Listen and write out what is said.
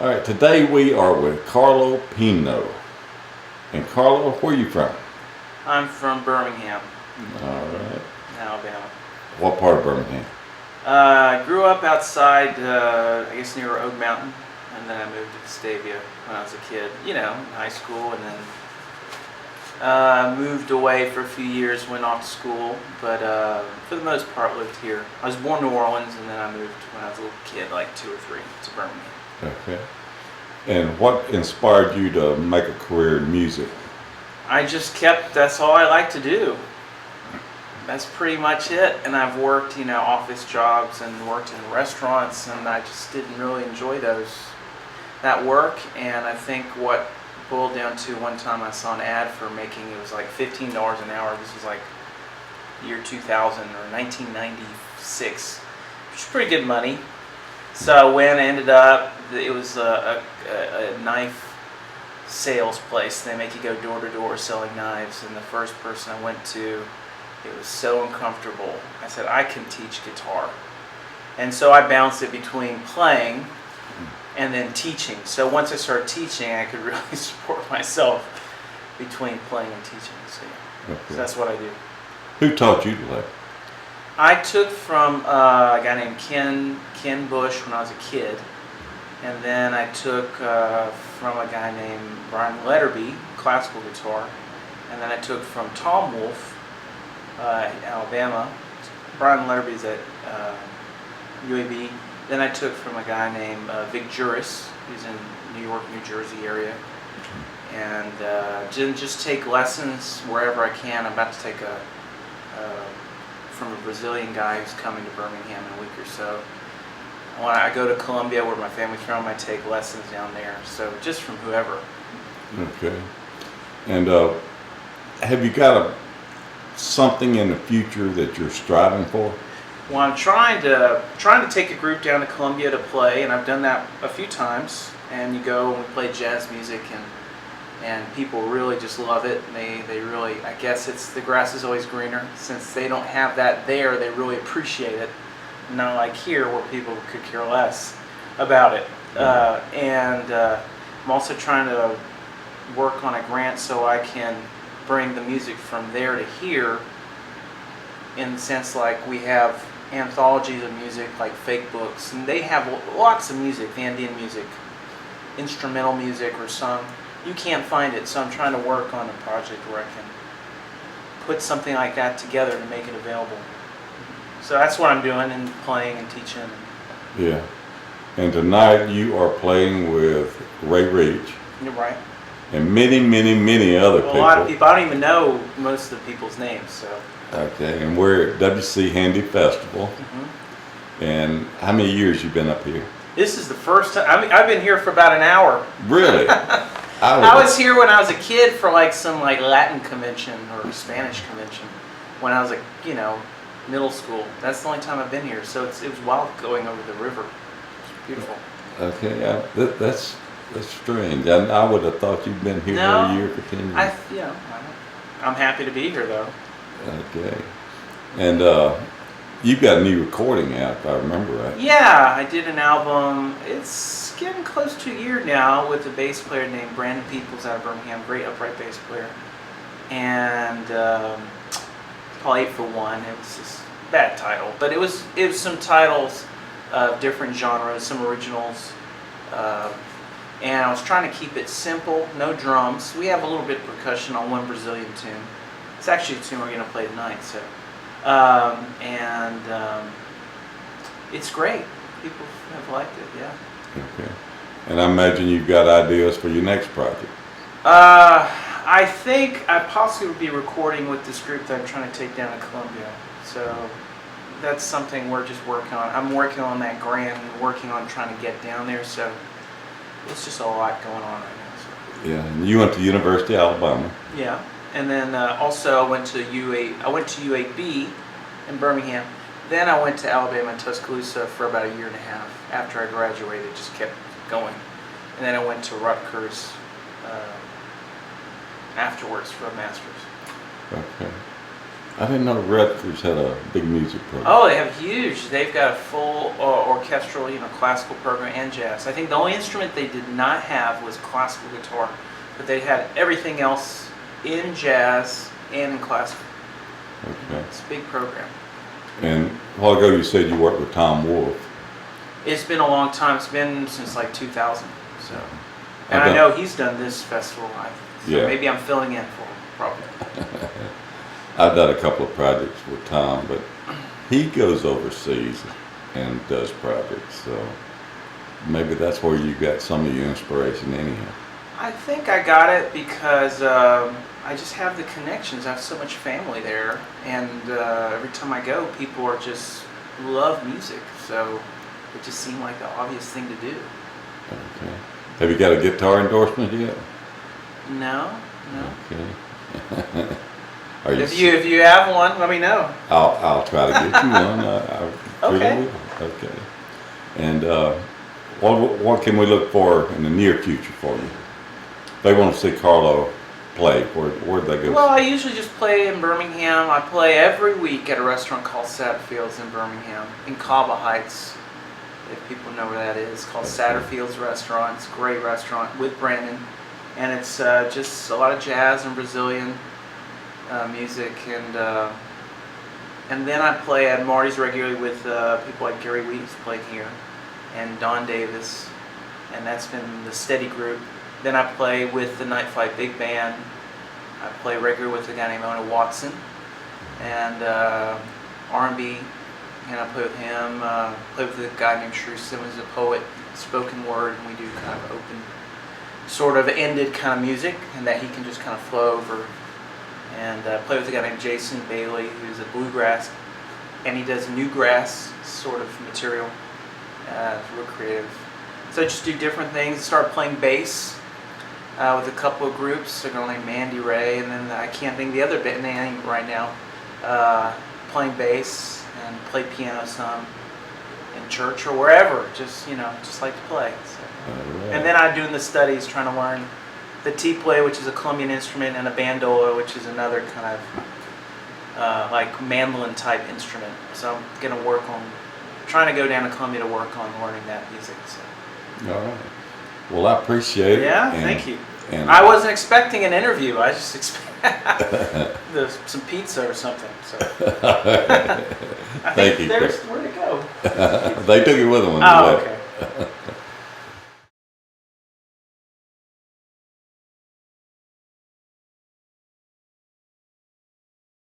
All right, today we are with Carlo Pino. And Carlo, where are you from? I'm from Birmingham, All right. Alabama. What part of Birmingham? I grew up outside, I guess near Oak Mountain, and then I moved to Vestavia when I was a kid, in high school, and then moved away for a few years, went off to school, but for the most part lived here. I was born in New Orleans, and then I moved when I was a little kid, like 2 or 3, to Birmingham. Okay. And what inspired you to make a career in music? That's all I like to do. That's pretty much it. And I've worked, office jobs and worked in restaurants, and I just didn't really enjoy that work. And I think what boiled down to, one time I saw an ad for it was like $15 an hour. This was like year 2000 or 1996, which is pretty good money. So when I ended up, it was a knife sales place. They make you go door to door selling knives, and the first person I went to, it was so uncomfortable. I said, I can teach guitar. And so I bounced it between playing and then teaching. So once I started teaching, I could really support myself between playing and teaching. So, yeah. Okay. So that's what I do. Who taught you to play? I took from a guy named Ken Bush when I was a kid. And then I took from a guy named Brian Letterby, classical guitar. And then I took from Tom Wolfe, Alabama. Brian Letterby's at UAB. Then I took from a guy named Vic Juris. He's in New York, New Jersey area. And just take lessons wherever I can. I'm about to take from a Brazilian guy who's coming to Birmingham in a week or so. When I go to Columbia, where my family's from, I take lessons down there. So just from whoever. Okay. And have you got something in the future that you're striving for? Well, I'm trying to take a group down to Columbia to play, and I've done that a few times. And you go and we play jazz music, and people really just love it. And they really, I guess it's the grass is always greener. Since they don't have that there, they really appreciate it. Not like here, where people could care less about it. I'm also trying to work on a grant so I can bring the music from there to here, in the sense like we have anthologies of music like Fake Books, and they have lots of music, the Andean music, instrumental music or sung. You can't find it, so I'm trying to work on a project where I can put something like that together to make it available. So that's what I'm doing, and playing and teaching. Yeah. And tonight you are playing with Ray Reach. You're right. And many, many, many other people. A lot of people. I don't even know most of the people's names. So. Okay, and we're at WC Handy Festival. Mm-hmm. And how many years you been up here? This is the first time. I've been here for about an hour. Really? I was here when I was a kid for some Latin convention or Spanish convention when I was middle school. That's the only time I've been here. So it was wild going over the river. It's beautiful. Okay, that's strange. I would have thought you'd been here every year for 10 years. I'm happy to be here though. Okay. And you've got a new recording out, if I remember right. Yeah, I did an album. It's getting close to a year now, with a bass player named Brandon Peoples out of Birmingham, great upright bass player. And it's called 8 for 1. It was just a bad title, but it was some titles of different genres, some originals. And I was trying to keep it simple, no drums. We have a little bit of percussion on one Brazilian tune. It's actually a tune we're going to play tonight. So, it's great. People have liked it, yeah. Okay. And I imagine you've got ideas for your next project. I think I possibly would be recording with this group that I'm trying to take down to Columbia. So that's something we're just working on. I'm working on that grant and working on trying to get down there. So it's just a lot going on right now. So. Yeah, and you went to University of Alabama. Yeah, and then also I went to UAB in Birmingham. Then I went to Alabama and Tuscaloosa for about a year and a half after I graduated. Just kept going, and then I went to Rutgers afterwards for a master's. Okay. I didn't know Rutgers had a big music program. Oh, they have huge. They've got a full orchestral, classical program and jazz. I think the only instrument they did not have was classical guitar, but they had everything else in jazz and in classical. Okay. It's a big program. And a while ago you said you worked with Tom Wolfe. It's been a long time. It's been since like 2000. So, and I I know he's done this festival. So Yeah. maybe I'm filling in for him, probably. I've done a couple of projects with Tom, but he goes overseas and does projects, so maybe that's where you got some of your inspiration anyhow. I think I got it because I just have the connections. I have so much family there, and every time I go, people are just love music. So it just seemed like the obvious thing to do. Okay. Have you got a guitar endorsement yet? No. Okay. Are If you have one, let me know. I'll try to get you one. I truly Okay. will. Okay. And what can we look for in the near future for you? They want to see Carlo play. Where'd they go? Well, I usually just play in Birmingham. I play every week at a restaurant called Satterfield's in Birmingham, in Cobble Heights, if people know where that is. It's called Satterfield's Restaurant. It's a great restaurant with Brandon. And it's just a lot of jazz and Brazilian music. And then I play at Marty's regularly with people like Gary Weeks playing here, and Don Davis. And that's been the steady group. Then I play with the Night Flight Big Band. I play regularly with a guy named Ona Watson, and R&B, and I play with him. Play with a guy named Shrew Simmons, a poet, spoken word, and we do kind of open, sort of ended kind of music, and that he can just kind of flow over. And play with a guy named Jason Bailey, who's a bluegrass, and he does newgrass sort of material. It's real creative. So I just do different things. Start playing bass with a couple of groups. A girl named Mandy Ray, and then I can't think of the other band name right now. Playing bass and play piano some in church or wherever. Just like to play. So. Right. And then I'm doing the studies, trying to learn the tiple, which is a Colombian instrument, and a bandola, which is another kind of like mandolin type instrument. So I'm gonna trying to go down to Colombia to work on learning that music. So. All right. Well, I appreciate it. Yeah, and, thank you. And I wasn't expecting an interview. I just expected some pizza or something. So. Thank you. Where'd it go? They took it with them when they Oh, left. okay.